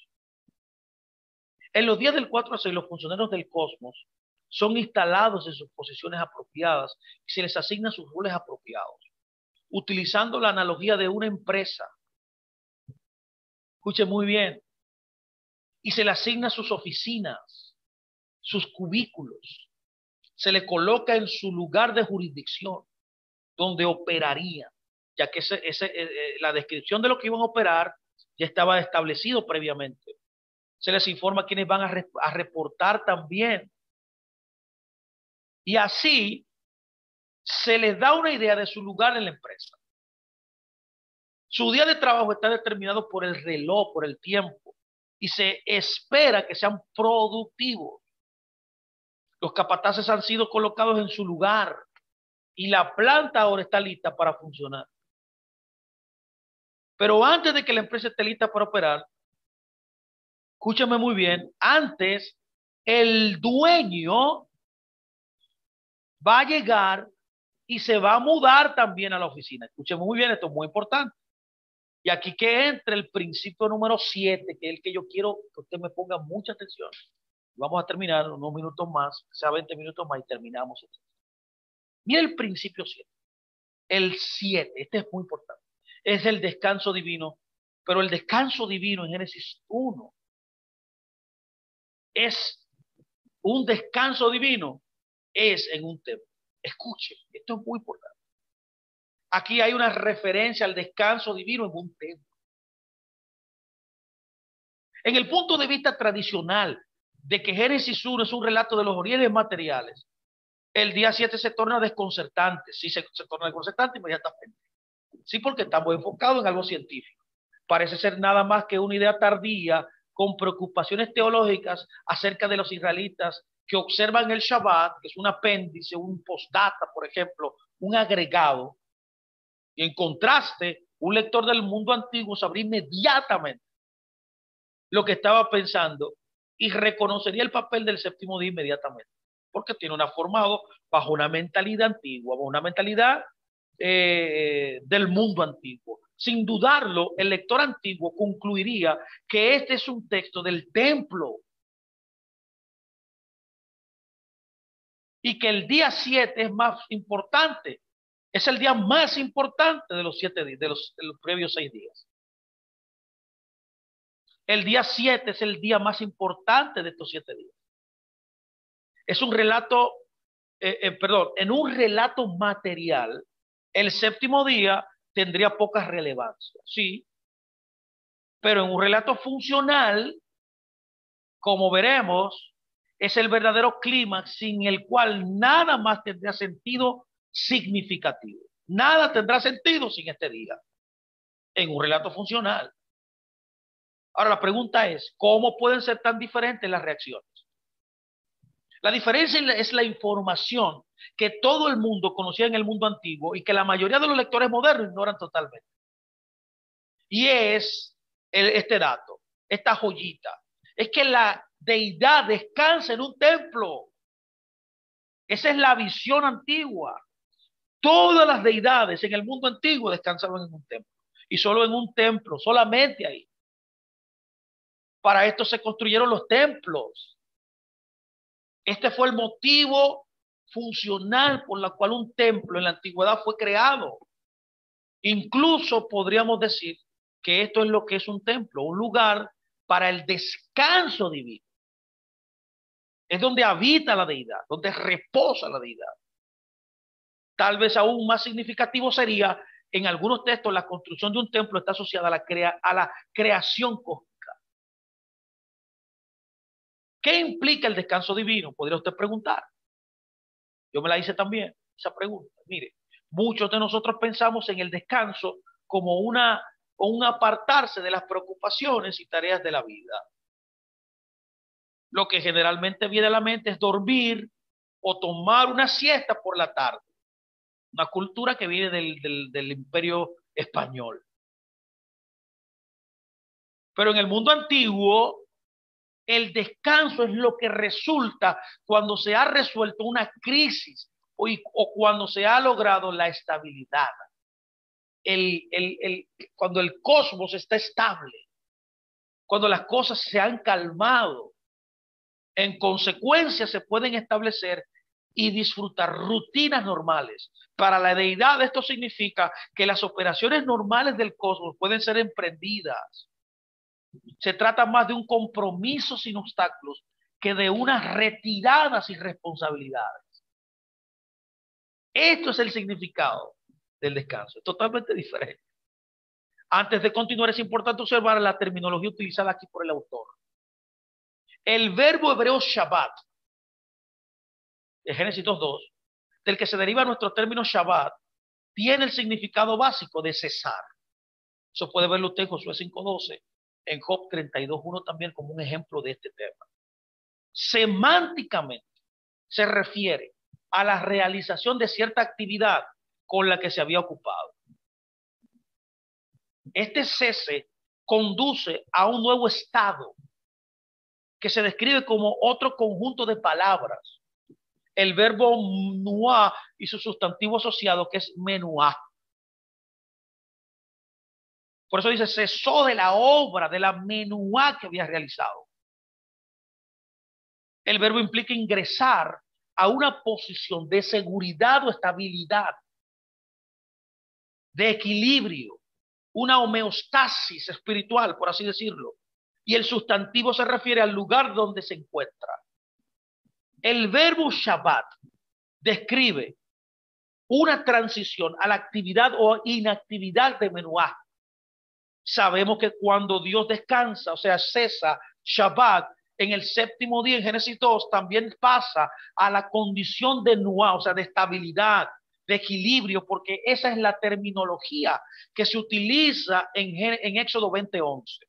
En los días del 4 a 6, los funcionarios del cosmos son instalados en sus posiciones apropiadas y se les asignan sus roles apropiados, utilizando la analogía de una empresa. Escuchen muy bien. Y se le asigna sus oficinas, sus cubículos. Se le coloca en su lugar de jurisdicción, donde operaría, ya que la descripción de lo que iban a operar ya estaba establecido previamente. Se les informa quiénes van a reportar también. Y así se les da una idea de su lugar en la empresa. Su día de trabajo está determinado por el reloj, por el tiempo, y se espera que sean productivos. Los capataces han sido colocados en su lugar y la planta ahora está lista para funcionar. Pero antes de que la empresa esté lista para operar, escúchame muy bien, antes el dueño va a llegar y se va a mudar también a la oficina. Escúcheme muy bien, esto es muy importante. Y aquí que entra el principio número 7, que es el que yo quiero que usted me ponga mucha atención. Vamos a terminar unos minutos más, sea 20 minutos más y terminamos. Mira el principio 7. El 7, este es muy importante. Es el descanso divino, pero el descanso divino en Génesis 1 es un descanso divino, es en un templo. Escuche, esto es muy importante. Aquí hay una referencia al descanso divino en un templo. En el punto de vista tradicional de que Génesis 1 es un relato de los orígenes materiales, el día 7 se torna desconcertante. Sí, se torna desconcertante inmediatamente. Sí, porque estamos enfocados en algo científico. Parece ser nada más que una idea tardía con preocupaciones teológicas acerca de los israelitas que observan el Shabbat, que es un apéndice, un postdata, por ejemplo, un agregado. Y en contraste, un lector del mundo antiguo sabría inmediatamente lo que estaba pensando y reconocería el papel del séptimo día inmediatamente, porque tiene una formado bajo una mentalidad antigua, bajo una mentalidad del mundo antiguo. Sin dudarlo, el lector antiguo concluiría que este es un texto del templo y que el día 7 es más importante, es el día más importante de los 7 días, de los previos 6 días. El día 7 es el día más importante de estos 7 días. Es un relato, en un relato material, el séptimo día tendría poca relevancia, sí, pero en un relato funcional, como veremos, es el verdadero clímax sin el cual nada más tendría sentido significativo. Nada tendrá sentido sin este día, en un relato funcional. Ahora la pregunta es, ¿cómo pueden ser tan diferentes las reacciones? La diferencia es la información que todo el mundo conocía en el mundo antiguo y que la mayoría de los lectores modernos ignoran totalmente. Y es este dato, esta joyita, es que la deidad descansa en un templo. Esa es la visión antigua. Todas las deidades en el mundo antiguo descansaban en un templo. Y solo en un templo, solamente ahí. Para esto se construyeron los templos. Este fue el motivo funcional por la cual un templo en la antigüedad fue creado. Incluso podríamos decir que esto es lo que es un templo, un lugar para el descanso divino. Es donde habita la deidad, donde reposa la deidad. Tal vez aún más significativo sería, en algunos textos, la construcción de un templo está asociada a la creación cósmica. ¿Qué implica el descanso divino? Podría usted preguntar. Yo me la hice también, esa pregunta. Mire, muchos de nosotros pensamos en el descanso como una o un apartarse de las preocupaciones y tareas de la vida. Lo que generalmente viene a la mente es dormir o tomar una siesta por la tarde. Una cultura que viene del Imperio Español. Pero en el mundo antiguo, el descanso es lo que resulta cuando se ha resuelto una crisis o cuando se ha logrado la estabilidad. Cuando el cosmos está estable, cuando las cosas se han calmado, en consecuencia se pueden establecer y disfrutar rutinas normales. Para la deidad esto significa que las operaciones normales del cosmos pueden ser emprendidas. Se trata más de un compromiso sin obstáculos que de una retirada sin responsabilidades. Esto es el significado del descanso, es totalmente diferente. Antes de continuar, es importante observar la terminología utilizada aquí por el autor. El verbo hebreo Shabbat, de Génesis 2:2, del que se deriva nuestro término Shabbat, tiene el significado básico de cesar. Eso puede verlo usted en Josué 5:12, en Job 32:1 también como un ejemplo de este tema. Semánticamente se refiere a la realización de cierta actividad con la que se había ocupado. Este cese conduce a un nuevo estado que se describe como otro conjunto de palabras. El verbo nuá y su sustantivo asociado, que es menuá. Por eso dice, cesó de la obra, de la menuá que había realizado. El verbo implica ingresar a una posición de seguridad o estabilidad, de equilibrio, una homeostasis espiritual, por así decirlo. Y el sustantivo se refiere al lugar donde se encuentra. El verbo Shabbat describe una transición a la actividad o inactividad de menuá. Sabemos que cuando Dios descansa, o sea, cesa Shabbat, en el séptimo día en Génesis 2, también pasa a la condición de nuá, o sea, de estabilidad, de equilibrio, porque esa es la terminología que se utiliza en Éxodo 20:11.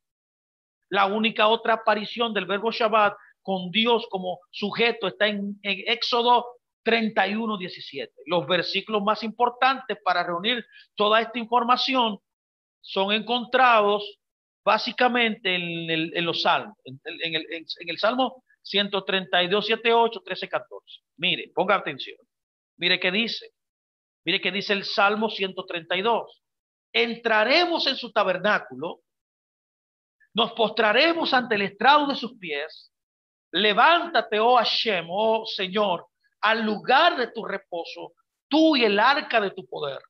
La única otra aparición del verbo Shabbat con Dios como sujeto está en Éxodo 31:17. Los versículos más importantes para reunir toda esta información son encontrados básicamente en los salmos, en el Salmo 132, 7, 8, 13, 14. Mire, ponga atención. Mire qué dice. Mire qué dice el Salmo 132. Entraremos en su tabernáculo, nos postraremos ante el estrado de sus pies. Levántate, oh Hashem, oh Señor, al lugar de tu reposo, tú y el arca de tu poder.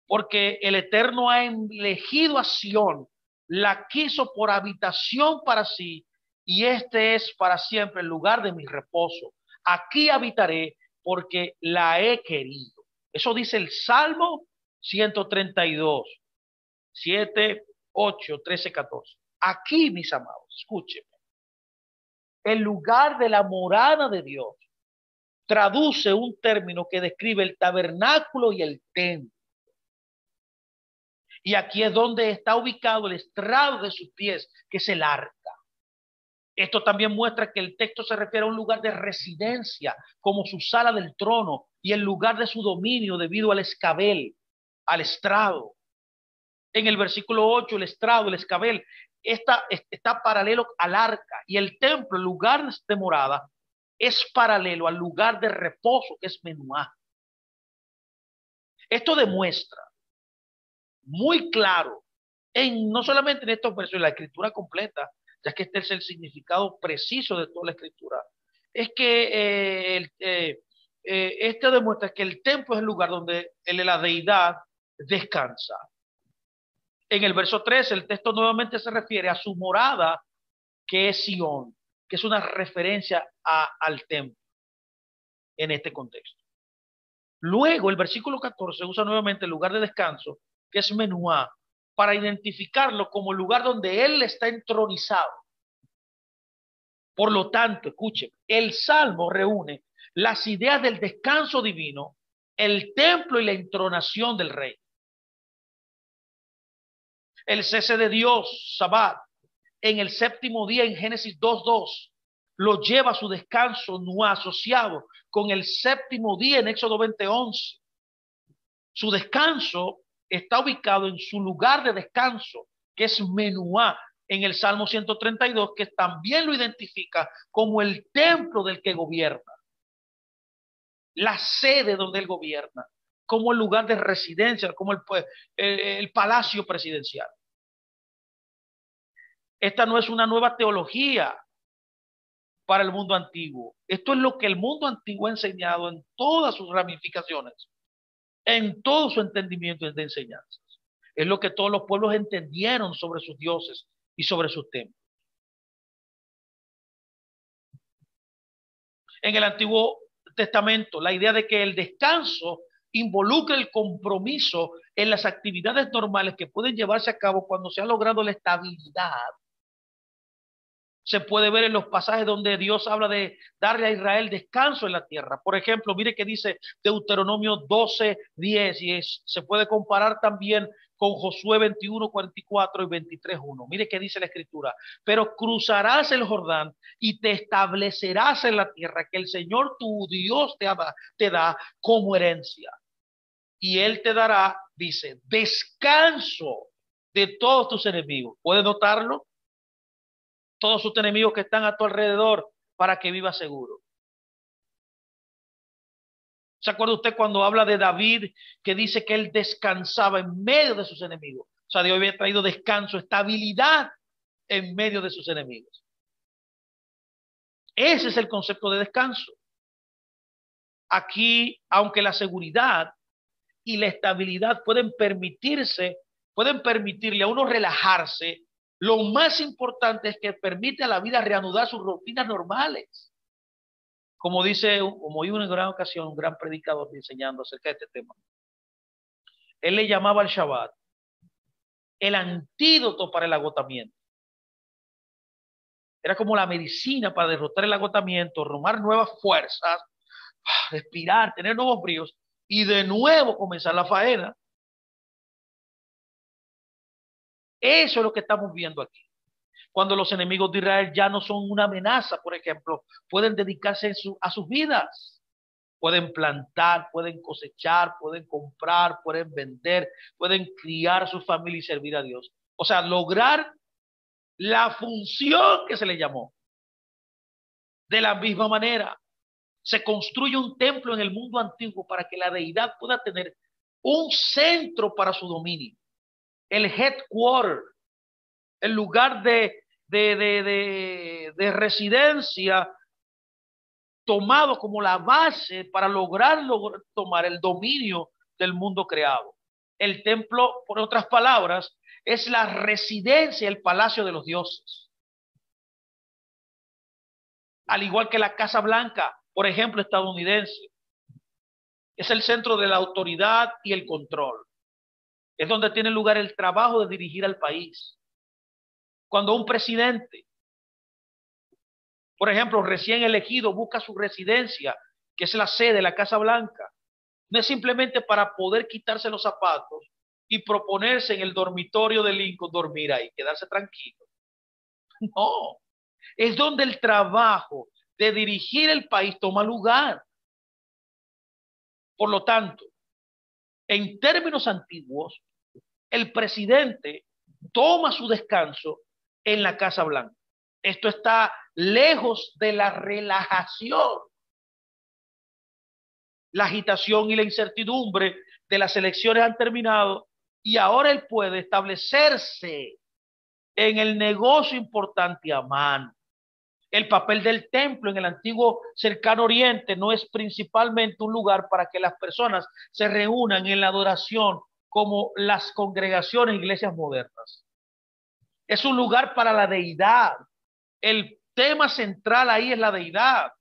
Porque el Eterno ha elegido a Sión, la quiso por habitación para sí, y este es para siempre el lugar de mi reposo. Aquí habitaré porque la he querido. Eso dice el Salmo 132, 7, 8, 13, 14. Aquí, mis amados, escúchenme. El lugar de la morada de Dios traduce un término que describe el tabernáculo y el templo. Y aquí es donde está ubicado el estrado de sus pies, que es el arca. Esto también muestra que el texto se refiere a un lugar de residencia, como su sala del trono, y el lugar de su dominio debido al escabel, al estrado. En el versículo 8, el estrado, el escabel, está paralelo al arca, y el templo, el lugar de morada, es paralelo al lugar de reposo, que es menuá. Esto demuestra muy claro, no solamente en estos versos, en la escritura completa, ya que este es el significado preciso de toda la escritura, es que esto demuestra que el templo es el lugar donde la deidad descansa. En el verso 13, el texto nuevamente se refiere a su morada, que es Sión, que es una referencia al templo en este contexto. Luego, el versículo 14 usa nuevamente el lugar de descanso, que es Menuá, para identificarlo como el lugar donde él está entronizado. Por lo tanto, escuchen, el Salmo reúne las ideas del descanso divino, el templo y la entronación del rey. El cese de Dios, Sabbat, en el séptimo día en Génesis 2:2, lo lleva a su descanso no asociado con el séptimo día en Éxodo 20:11. Su descanso está ubicado en su lugar de descanso, que es Menuá, en el Salmo 132, que también lo identifica como el templo del que gobierna, la sede donde él gobierna, como el lugar de residencia, como el palacio presidencial. Esta no es una nueva teología para el mundo antiguo. Esto es lo que el mundo antiguo ha enseñado en todas sus ramificaciones, en todo su entendimiento de enseñanzas. Es lo que todos los pueblos entendieron sobre sus dioses y sobre sus templos. En el Antiguo Testamento, la idea de que el descanso involucra el compromiso en las actividades normales que pueden llevarse a cabo cuando se ha logrado la estabilidad. Se puede ver en los pasajes donde Dios habla de darle a Israel descanso en la tierra. Por ejemplo, mire que dice Deuteronomio 12:10 y se puede comparar también con Josué 21:44 y 23:1. Mire que dice la escritura: pero cruzarás el Jordán y te establecerás en la tierra que el Señor tu Dios te da como herencia. Y Él te dará, dice, descanso de todos tus enemigos. ¿Puedes notarlo? Todos sus enemigos que están a tu alrededor para que vivas seguro. ¿Se acuerda usted cuando habla de David que dice que él descansaba en medio de sus enemigos? O sea, Dios había traído descanso, estabilidad en medio de sus enemigos. Ese es el concepto de descanso. Aquí, aunque la seguridad y la estabilidad pueden permitirle a uno relajarse, lo más importante es que permite a la vida reanudar sus rutinas normales. Como iba en gran ocasión un gran predicador enseñando acerca de este tema. Él le llamaba al Shabbat el antídoto para el agotamiento. Era como la medicina para derrotar el agotamiento, tomar nuevas fuerzas, respirar, tener nuevos bríos y de nuevo comenzar la faena. Eso es lo que estamos viendo aquí. Cuando los enemigos de Israel ya no son una amenaza, por ejemplo, pueden dedicarse a sus vidas. Pueden plantar, pueden cosechar, pueden comprar, pueden vender, pueden criar a su familia y servir a Dios. O sea, lograr la función que se le llamó. De la misma manera, se construye un templo en el mundo antiguo para que la deidad pueda tener un centro para su dominio. El headquarter, el lugar de residencia tomado como la base para lograr tomar el dominio del mundo creado. El templo, por otras palabras, es la residencia, el palacio de los dioses. Al igual que la Casa Blanca, por ejemplo, estadounidense, es el centro de la autoridad y el control. Es donde tiene lugar el trabajo de dirigir al país. Cuando un presidente, por ejemplo, recién elegido, busca su residencia, que es la sede, la Casa Blanca, no es simplemente para poder quitarse los zapatos y proponerse en el dormitorio de Lincoln dormir ahí, quedarse tranquilo. No, es donde el trabajo de dirigir el país toma lugar. Por lo tanto, en términos antiguos, el presidente toma su descanso en la Casa Blanca. Esto está lejos de la relajación, la agitación y la incertidumbre de las elecciones han terminado y ahora él puede establecerse en el negocio importante a mano. El papel del templo en el antiguo cercano oriente no es principalmente un lugar para que las personas se reúnan en la adoración como las congregaciones e iglesias modernas. Es un lugar para la deidad. El tema central ahí es la deidad.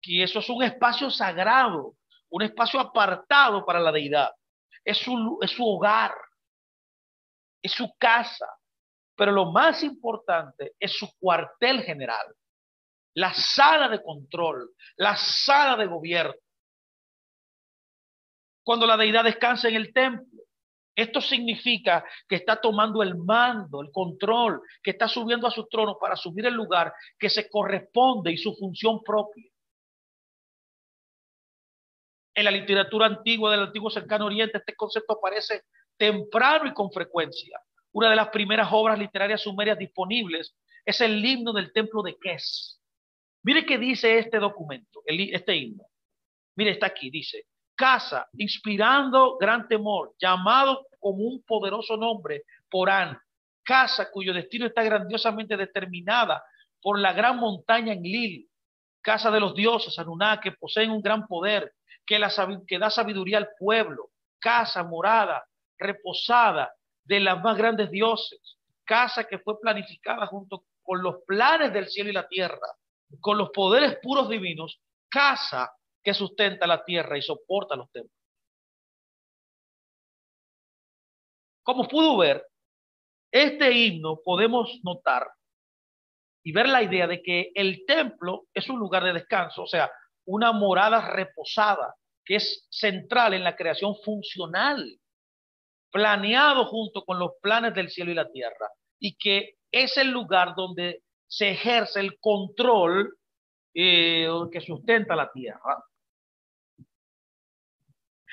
Y eso es un espacio sagrado, un espacio apartado para la deidad. Es su hogar, es su casa. Pero lo más importante es su cuartel general, la sala de control, la sala de gobierno. Cuando la deidad descansa en el templo, Esto significa que está tomando el mando, el control, que está subiendo a su trono para asumir el lugar que se corresponde y su función propia. En la literatura antigua del antiguo cercano oriente, este concepto aparece temprano y con frecuencia. Una de las primeras obras literarias sumerias disponibles es el himno del templo de Kes. Mire qué dice este documento, este himno. Mire, está aquí, dice: casa, inspirando gran temor, llamado como un poderoso nombre por An, casa cuyo destino está grandiosamente determinada por la gran montaña en Lil, casa de los dioses Anunnaki, que poseen un gran poder, que da sabiduría al pueblo, casa, morada, reposada de las más grandes dioses, casa que fue planificada junto con los planes del cielo y la tierra, con los poderes puros divinos, casa que sustenta la tierra y soporta los templos. Como pudo ver, este himno podemos notar y ver la idea de que el templo es un lugar de descanso, o sea, una morada reposada, que es central en la creación funcional, planeado junto con los planes del cielo y la tierra, y que es el lugar donde se ejerce el control que sustenta la tierra.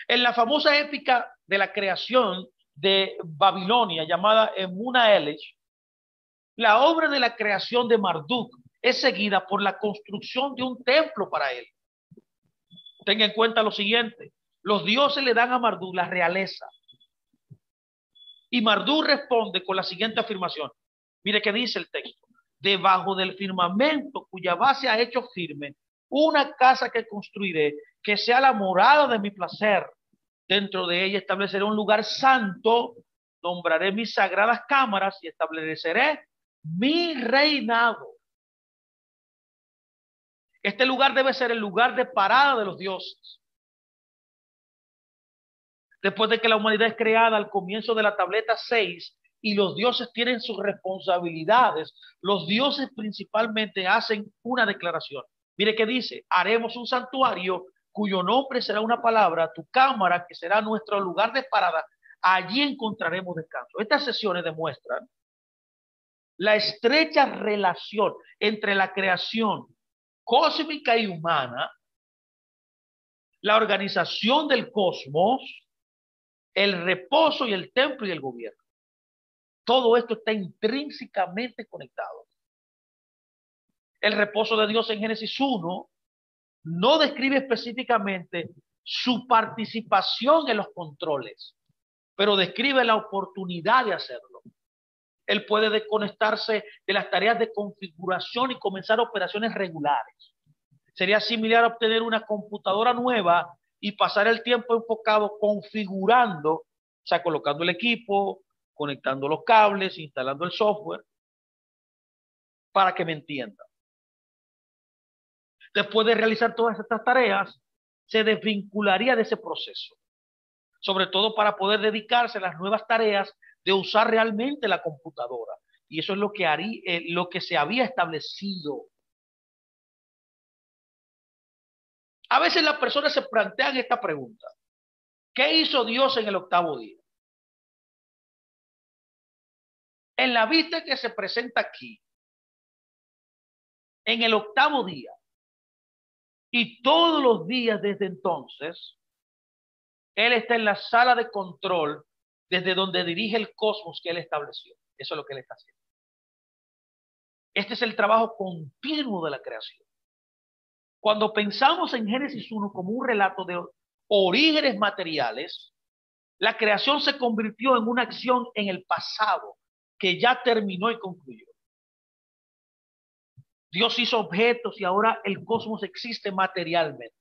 En la famosa épica de la creación de Babilonia, llamada Emuna Elish, la obra de la creación de Marduk es seguida por la construcción de un templo para él. Tenga en cuenta lo siguiente: los dioses le dan a Marduk la realeza, y Marduk responde con la siguiente afirmación. Mire qué dice el texto: debajo del firmamento cuya base ha hecho firme, una casa que construiré, que sea la morada de mi placer. Dentro de ella estableceré un lugar santo, nombraré mis sagradas cámaras y estableceré mi reinado. Este lugar debe ser el lugar de parada de los dioses. Después de que la humanidad es creada al comienzo de la tableta 6 y los dioses tienen sus responsabilidades, los dioses principalmente hacen una declaración. Mire qué dice: haremos un santuario cuyo nombre será una palabra, tu cámara, que será nuestro lugar de parada, allí encontraremos descanso. Estas sesiones demuestran la estrecha relación entre la creación cósmica y humana, la organización del cosmos, el reposo y el templo y el gobierno. Todo esto está intrínsecamente conectado. El reposo de Dios en Génesis 1 no describe específicamente su participación en los controles, pero describe la oportunidad de hacerlo. Él puede desconectarse de las tareas de configuración y comenzar operaciones regulares. Sería similar a obtener una computadora nueva y pasar el tiempo enfocado configurando, o sea, colocando el equipo, conectando los cables, instalando el software, para que me entiendan. Después de realizar todas estas tareas, se desvincularía de ese proceso, sobre todo para poder dedicarse a las nuevas tareas de usar realmente la computadora. Y eso es lo que lo que se había establecido. A veces las personas se plantean esta pregunta: ¿qué hizo Dios en el octavo día? En la vista que se presenta aquí, en el octavo día y todos los días desde entonces, Él está en la sala de control desde donde dirige el cosmos que Él estableció. Eso es lo que Él está haciendo. Este es el trabajo continuo de la creación. Cuando pensamos en Génesis 1 como un relato de orígenes materiales, la creación se convirtió en una acción en el pasado que ya terminó y concluyó. Dios hizo objetos y ahora el cosmos existe materialmente.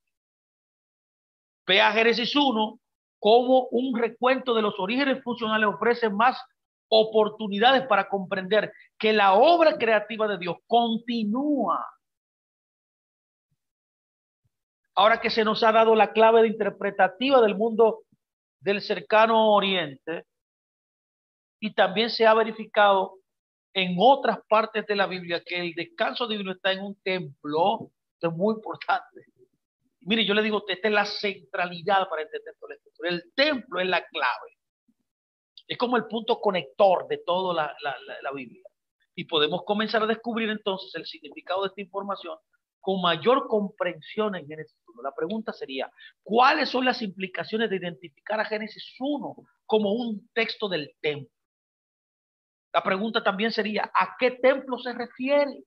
Ve a Génesis 1 como un recuento de los orígenes funcionales ofrece más oportunidades para comprender que la obra creativa de Dios continúa. Ahora que se nos ha dado la clave interpretativa del mundo del cercano oriente, y también se ha verificado en otras partes de la Biblia que el descanso divino está en un templo, esto es muy importante. Mire, yo le digo, esta es la centralidad para entender toda la escritura. El templo es la clave. Es como el punto conector de toda la Biblia. Y podemos comenzar a descubrir entonces el significado de esta información con mayor comprensión en Génesis 1. La pregunta sería, ¿cuáles son las implicaciones de identificar a Génesis 1 como un texto del templo? La pregunta también sería, ¿a qué templo se refiere?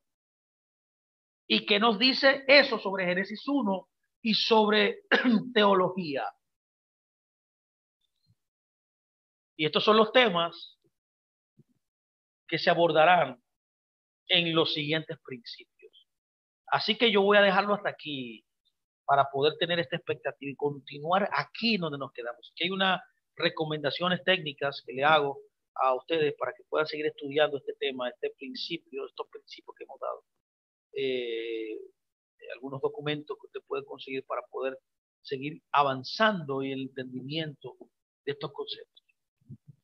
¿Y qué nos dice eso sobre Génesis 1 y sobre teología? Y estos son los temas que se abordarán en los siguientes principios. Así que yo voy a dejarlo hasta aquí para poder tener esta expectativa y continuar aquí donde nos quedamos. Aquí hay unas recomendaciones técnicas que le hago a ustedes para que puedan seguir estudiando este tema, este principio, estos principios que hemos dado. Algunos documentos que usted puede conseguir para poder seguir avanzando en el entendimiento de estos conceptos.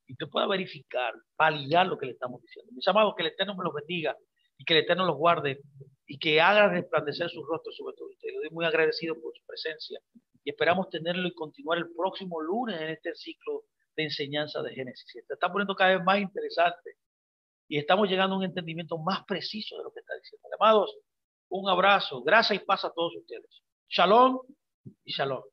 Y usted pueda verificar, validar lo que le estamos diciendo. Mis amados, que el Eterno me los bendiga y que el Eterno los guarde y que haga resplandecer sus rostros sobre todo ustedes. Estoy muy agradecido por su presencia y esperamos tenerlo y continuar el próximo lunes en este ciclo de enseñanza de Génesis. Se está poniendo cada vez más interesante y estamos llegando a un entendimiento más preciso de lo que está diciendo. Amados, un abrazo, gracias y paz a todos ustedes. Shalom y shalom.